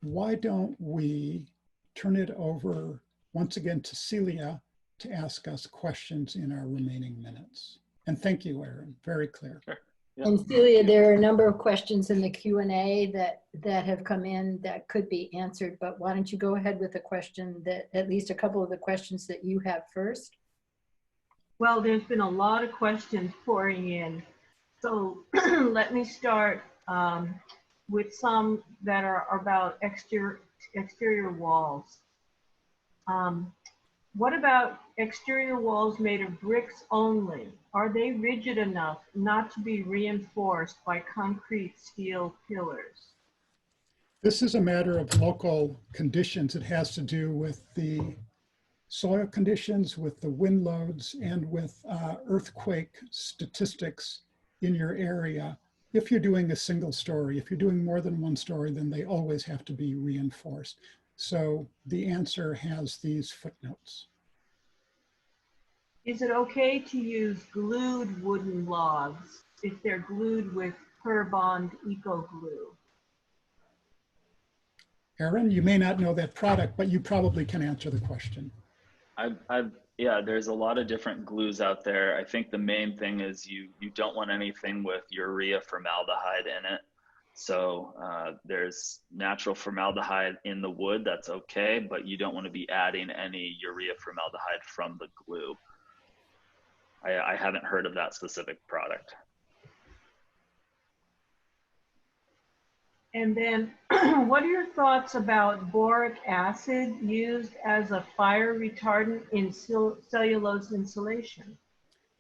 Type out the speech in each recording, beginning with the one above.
why don't we turn it over once again to Celia to ask us questions in our remaining minutes. And thank you, Aaron, very clear. Sure. Yeah. And Celia, there are a number of questions in the Q&A that have come in that could be answered, but why don't you go ahead with the question that, at least a couple of the questions that you have first? Well, there's been a lot of questions pouring in. So let me start with some that are about exterior walls. What about exterior walls made of bricks only? Are they rigid enough not to be reinforced by concrete steel pillars? This is a matter of local conditions. It has to do with the soil conditions, with the wind loads, and with earthquake statistics in your area. If you're doing a single story, if you're doing more than one story, then they always have to be reinforced. So the answer has these footnotes. Is it okay to use glued wooden logs if they're glued with Per-Bond Eco Glue? Aaron, you may not know that product, but you probably can answer the question. Yeah, there's a lot of different glues out there. I think the main thing is you don't want anything with urea formaldehyde in it. So there's natural formaldehyde in the wood, that's okay, but you don't want to be adding any urea formaldehyde from the glue. I haven't heard of that specific product. And then what are your thoughts about boric acid used as a fire retardant in cellulose insulation?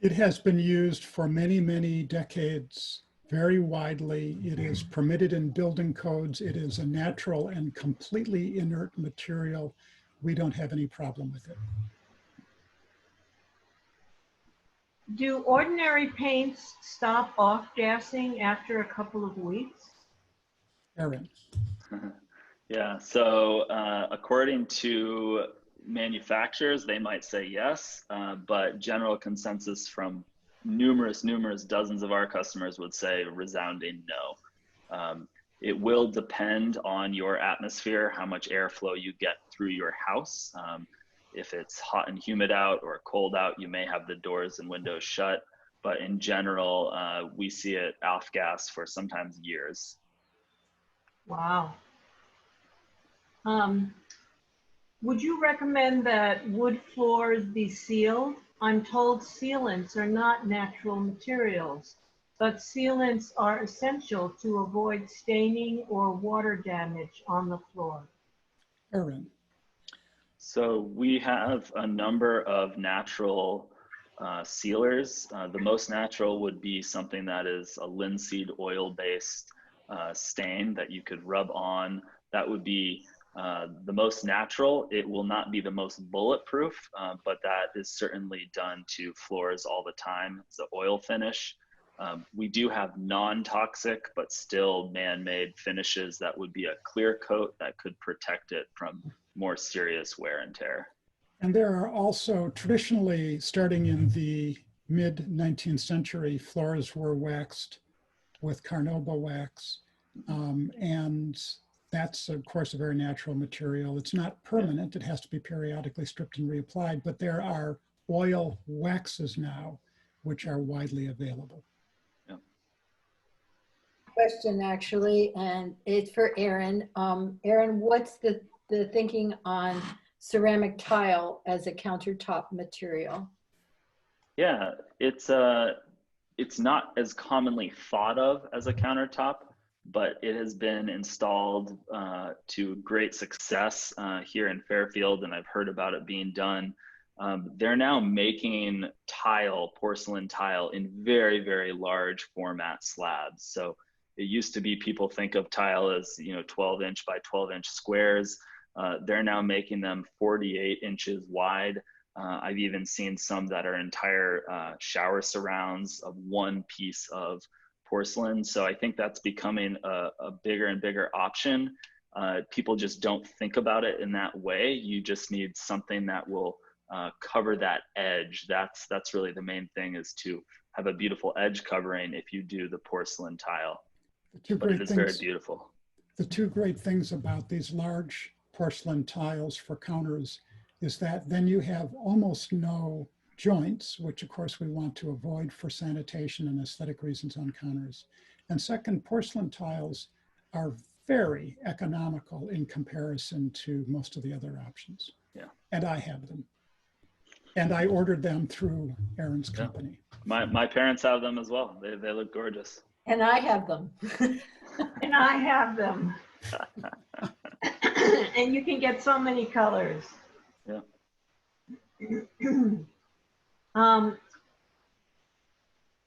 It has been used for many, many decades, very widely. It is permitted in building codes. It is a natural and completely inert material. We don't have any problem with it. Do ordinary paints stop off-gassing after a couple of weeks? Aaron. Yeah, so according to manufacturers, they might say yes, but general consensus from numerous dozens of our customers would say resounding no. It will depend on your atmosphere, how much airflow you get through your house. If it's hot and humid out or cold out, you may have the doors and windows shut, but in general, we see it off gas for sometimes years. Wow. Would you recommend that wood floors be sealed? I'm told sealants are not natural materials, but sealants are essential to avoid staining or water damage on the floor. Aaron. So we have a number of natural sealers. The most natural would be something that is a linseed oil-based stain that you could rub on. That would be the most natural. It will not be the most bulletproof, but that is certainly done to floors all the time. It's the oil finish. We do have non-toxic, but still man-made finishes that would be a clear coat that could protect it from more serious wear and tear. And there are also, traditionally, starting in the mid-19th century, floors were waxed with Carnauba wax. And that's, of course, a very natural material. It's not permanent. It has to be periodically stripped and reapplied, but there are oil waxes now, which are widely available. Yeah. Question, actually, and it's for Aaron. Aaron, what's the thinking on ceramic tile as a countertop material? Yeah, it's not as commonly thought of as a countertop, but it has been installed to great success here in Fairfield, and I've heard about it being done. They're now making tile, porcelain tile, in very, very large format slabs. So it used to be people think of tile as 12-inch by 12-inch squares. They're now making them 48 inches wide. I've even seen some that are entire shower surrounds of one piece of porcelain. So I think that's becoming a bigger and bigger option. People just don't think about it in that way. You just need something that will cover that edge. That's really the main thing, is to have a beautiful edge covering if you do the porcelain tile. But it is very beautiful. the two great things about these large porcelain tiles for counters is that then you have almost no joints, which of course we want to avoid for sanitation and aesthetic reasons on counters. And second, porcelain tiles are very economical in comparison to most of the other options. Yeah. And I have them. And I ordered them through Aaron's Yeah. company. My parents have them as well. They look gorgeous. And I have them. And I have them. And you can get so many colors. Yeah.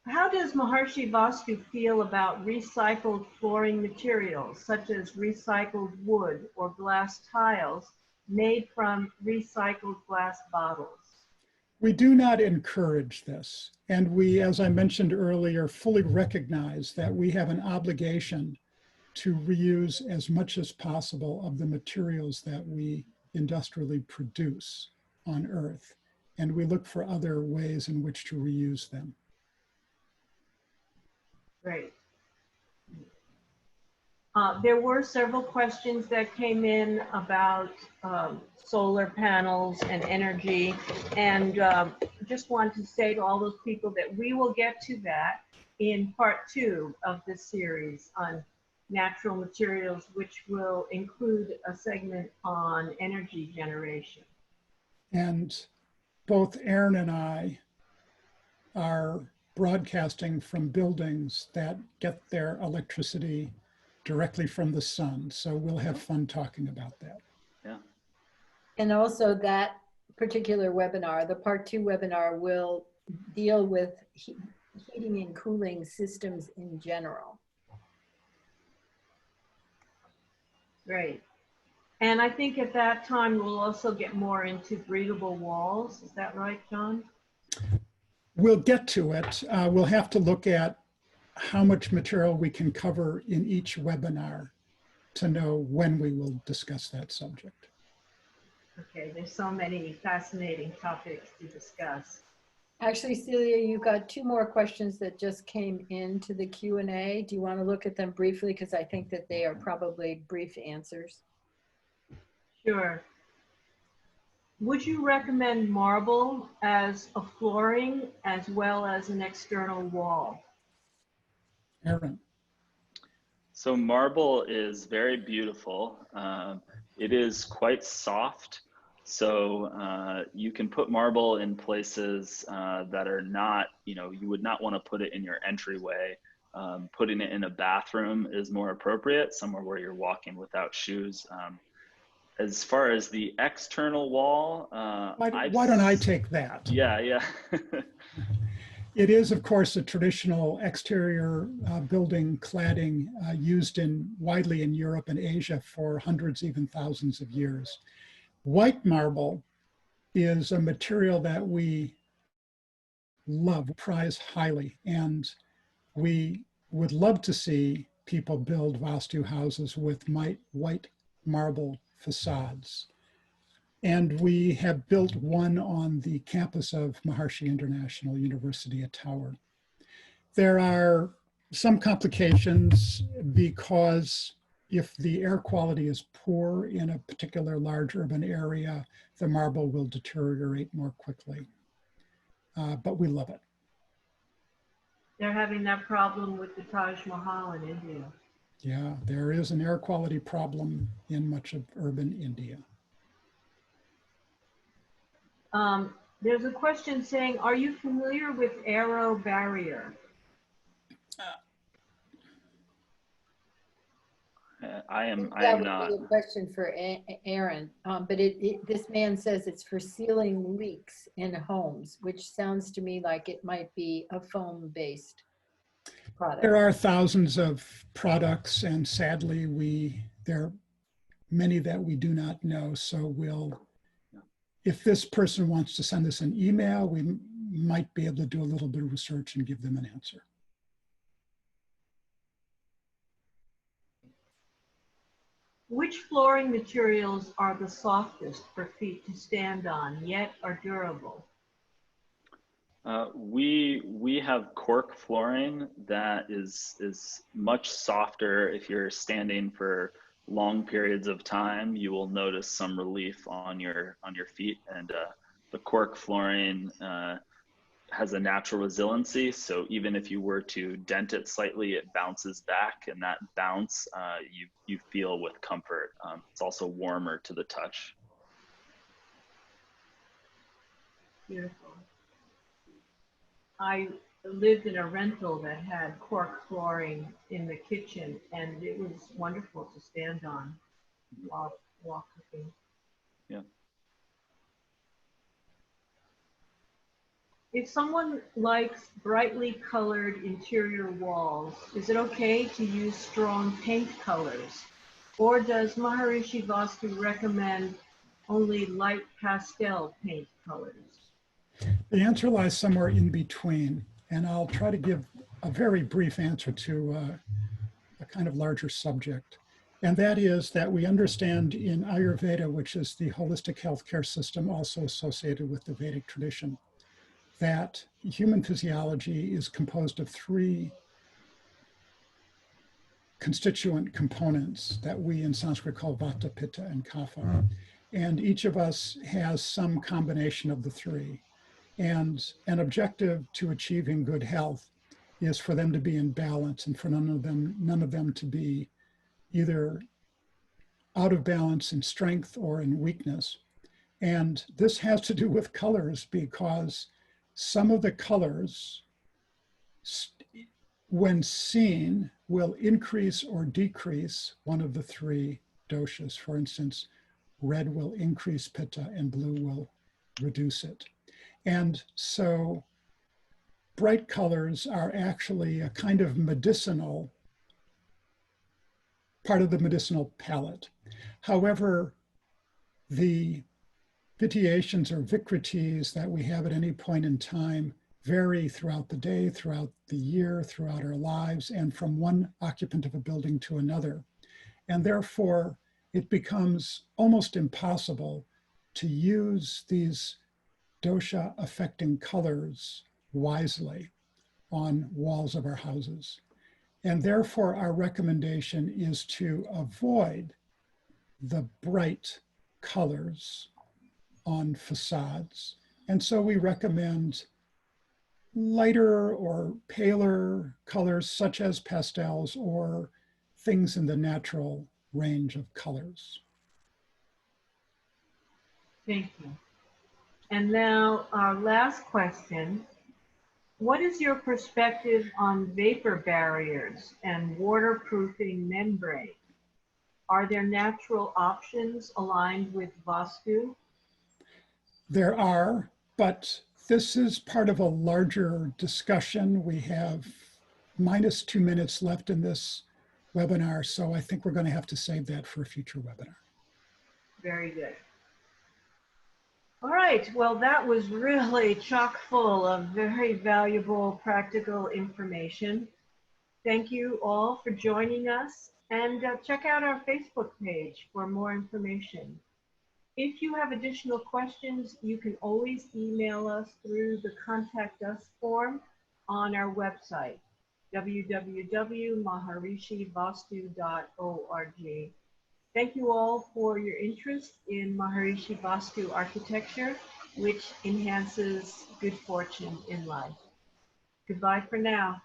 How does Maharishi Vastu feel about recycled flooring materials, such as recycled wood or glass tiles made from recycled glass bottles? We do not encourage this. And we, as I mentioned earlier, fully recognize that we have an obligation to reuse as much as possible of the materials that we industrially produce on Earth. And we look for other ways in which to reuse them. Great. There were several questions that came in about solar panels and energy, and just want to say to all those people that we will get to that in part 2 of this series on natural materials, which will include a segment on energy generation. And both Aaron and I are broadcasting from buildings that get their electricity directly from the sun. So we'll have fun talking about that. Yeah. And also that particular webinar, the part 2 webinar, will deal with heating and cooling systems in general. Great. And I think at that time, we'll also get more into breathable walls. Is that right, John? We'll get to it. We'll have to look at how much material we can cover in each webinar to know when we will discuss that subject. Okay, there's so many fascinating topics to discuss. Actually, Celia, you've got 2 more questions that just came into the Q&A. Do you want to look at them briefly? Because I think that they are probably brief answers. Sure. Would you recommend marble as a flooring as well as an external wall? Aaron. So marble is very beautiful. It is quite soft. So you can put marble in places that are not, you would not want to put it in your entryway. Putting it in a bathroom is more appropriate, somewhere where you're walking without shoes. As far as the external wall, why don't I take that? Yeah, yeah. It is, of course, a traditional exterior building cladding used widely in Europe and Asia for hundreds, even thousands of years. White marble is a material that we love, prize highly, and we would love to see people build Vastu houses with white marble facades. And we have built one on the campus of Maharishi International University at Tower. There are some complications because if the air quality is poor in a particular large urban area, the marble will deteriorate more quickly. But we love it. They're having that problem with the Taj Mahal in India. Yeah, there is an air quality problem in much of urban India. There's a question saying, are you familiar with Aero-barrier? I am not. That would be a question for Aaron, but this man says it's for sealing leaks in homes, which sounds to me like it might be a foam-based product. There are thousands of products, and sadly, there are many that we do not know. So if this person wants to send us an email, we might be able to do a little bit of research and give them an answer. Which flooring materials are the softest for feet to stand on, yet are durable? We have cork flooring that is much softer if you're standing for long periods of time, you will notice some relief on your feet. And the cork flooring has a natural resiliency. So even if you were to dent it slightly, it bounces back, and that bounce you feel with comfort. It's also warmer to the touch. Beautiful. I lived in a rental that had cork flooring in the kitchen, and it was wonderful to stand on while cooking. Yeah. If someone likes brightly colored interior walls, is it okay to use strong paint colors? Or does Maharishi Vastu recommend only light pastel paint colors? The answer lies somewhere in between, and I'll try to give a very brief answer to a kind of larger subject. And that is that we understand in Ayurveda, which is the holistic healthcare system also associated with the Vedic tradition, that human physiology is composed of 3 constituent components that we in Sanskrit call Vata, Pitta, and Kapha. And each of us has some combination of the 3. And an objective to achieving good health is for them to be in balance and for none of them to be either out of balance in strength or in weakness. And this has to do with colors, because some of the colors, when seen, will increase or decrease one of the 3 doshas. For instance, red will increase pitta and blue will reduce it. And so bright colors are actually a kind of medicinal, part of the medicinal palette. However, the vitiations or vikritis that we have at any point in time vary throughout the day, throughout the year, throughout our lives, and from one occupant of a building to another. And therefore, it becomes almost impossible to use these dosha affecting colors wisely on walls of our houses. And therefore, our recommendation is to avoid the bright colors on facades. And so we recommend lighter or paler colors, such as pastels or things in the natural range of colors. Thank you. And now our last question. What is your perspective on vapor barriers and waterproofing membrane? Are there natural options aligned with Vastu? There are, but this is part of a larger discussion. We have -2 minutes left in this webinar, so I think we're going to have to save that for a future webinar. Very good. All right, well, that was really chock full of very valuable practical information. Thank you all for joining us, and check out our Facebook page for more information. If you have additional questions, you can always email us through the Contact Us form on our website, www.maharishivastu.org. Thank you all for your interest in Maharishi Vastu architecture, which enhances good fortune in life. Goodbye for now.